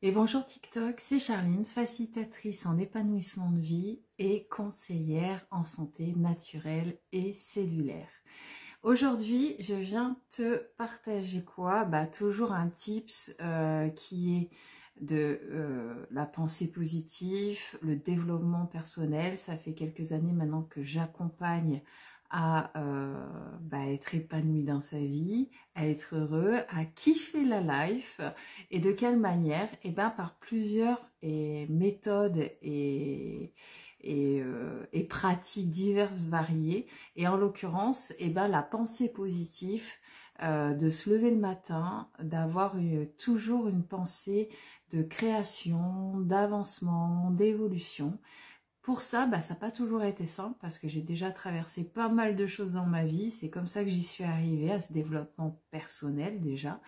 Et bonjour TikTok, c'est Charline, facilitatrice en épanouissement de vie et conseillère en santé naturelle et cellulaire. Aujourd'hui, je viens te partager quoi? Toujours un tips qui est de la pensée positive, le développement personnel. Ça fait quelques années maintenant que j'accompagne à être épanoui dans sa vie, à être heureux, à kiffer la life. Et de quelle manière? Par plusieurs méthodes et pratiques diverses, variées. Et en l'occurrence, la pensée positive, de se lever le matin, d'avoir toujours une pensée de création, d'avancement, d'évolution. Pour ça, ça n'a pas toujours été simple parce que j'ai déjà traversé pas mal de choses dans ma vie. C'est comme ça que j'y suis arrivée, à ce développement personnel déjà.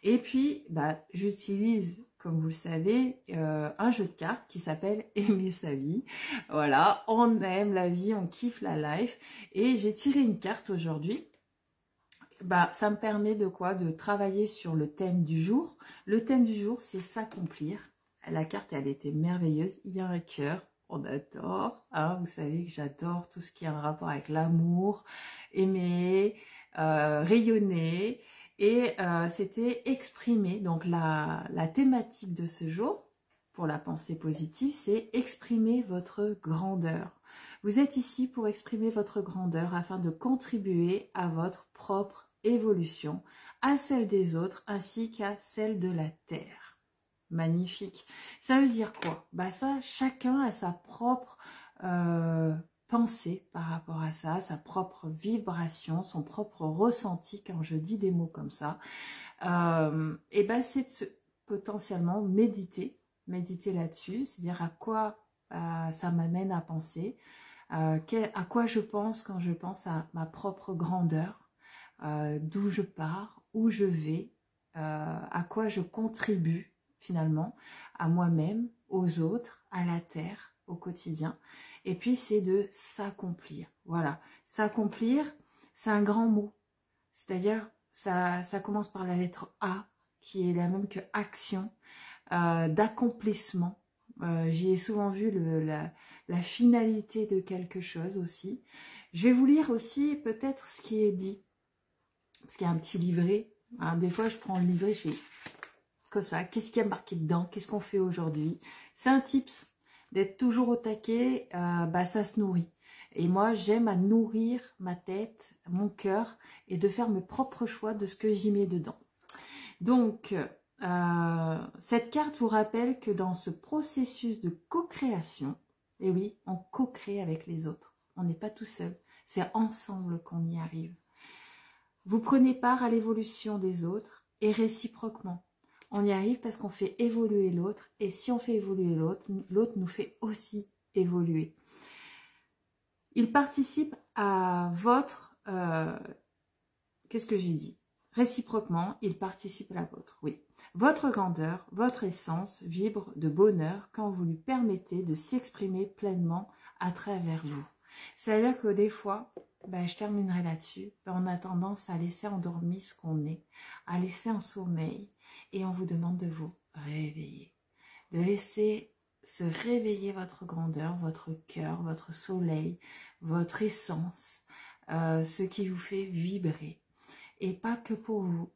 Et puis, j'utilise, comme vous le savez, un jeu de cartes qui s'appelle Aimer sa vie. Voilà, on aime la vie, on kiffe la life. Et j'ai tiré une carte aujourd'hui. Ça me permet de quoi? De travailler sur le thème du jour. Le thème du jour, c'est s'accomplir. La carte, elle était merveilleuse. Il y a un cœur. On adore, hein, vous savez que j'adore tout ce qui a un rapport avec l'amour, aimer, rayonner. Et c'était exprimer. Donc la thématique de ce jour, pour la pensée positive, c'est exprimer votre grandeur. Vous êtes ici pour exprimer votre grandeur afin de contribuer à votre propre évolution, à celle des autres ainsi qu'à celle de la Terre. Magnifique. Ça veut dire quoi? Ça, chacun a sa propre pensée par rapport à ça, sa propre vibration, son propre ressenti quand je dis des mots comme ça. C'est de potentiellement méditer là-dessus, se dire à quoi ça m'amène à penser, à quoi je pense quand je pense à ma propre grandeur, d'où je pars, où je vais, à quoi je contribue finalement, à moi-même, aux autres, à la terre, au quotidien. Et puis c'est de s'accomplir. Voilà, s'accomplir, c'est un grand mot. C'est-à-dire, ça commence par la lettre A, qui est la même que action, d'accomplissement. J'y ai souvent vu la finalité de quelque chose aussi. Je vais vous lire aussi peut-être ce qui est dit, parce qu'il y a un petit livret. Hein, des fois, je prends le livret, je fais comme ça. Qu'est-ce qu'il y a marqué dedans? Qu'est-ce qu'on fait aujourd'hui? C'est un tips d'être toujours au taquet. Ça se nourrit. Et moi, j'aime à nourrir ma tête, mon cœur, et de faire mes propres choix de ce que j'y mets dedans. Donc, cette carte vous rappelle que dans ce processus de co-création, et oui, on co-crée avec les autres. On n'est pas tout seul. C'est ensemble qu'on y arrive. Vous prenez part à l'évolution des autres et réciproquement. On y arrive parce qu'on fait évoluer l'autre. Et si on fait évoluer l'autre, l'autre nous fait aussi évoluer. Il participe à votre... qu'est-ce que j'ai dit? Réciproquement, il participe à la vôtre, oui. Votre grandeur, votre essence vibre de bonheur quand vous lui permettez de s'exprimer pleinement à travers vous. C'est-à-dire que des fois, je terminerai là-dessus, on a tendance à laisser endormir ce qu'on est, à laisser en sommeil, et on vous demande de vous réveiller, de laisser se réveiller votre grandeur, votre cœur, votre soleil, votre essence, ce qui vous fait vibrer. Et pas que pour vous,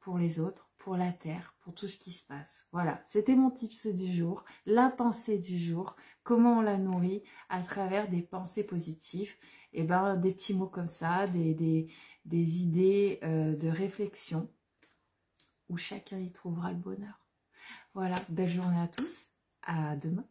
pour les autres, pour la terre, pour tout ce qui se passe. Voilà, c'était mon tips du jour, la pensée du jour, comment on la nourrit à travers des pensées positives, et des petits mots comme ça, des idées de réflexion, où chacun y trouvera le bonheur. Voilà, belle journée à tous, à demain.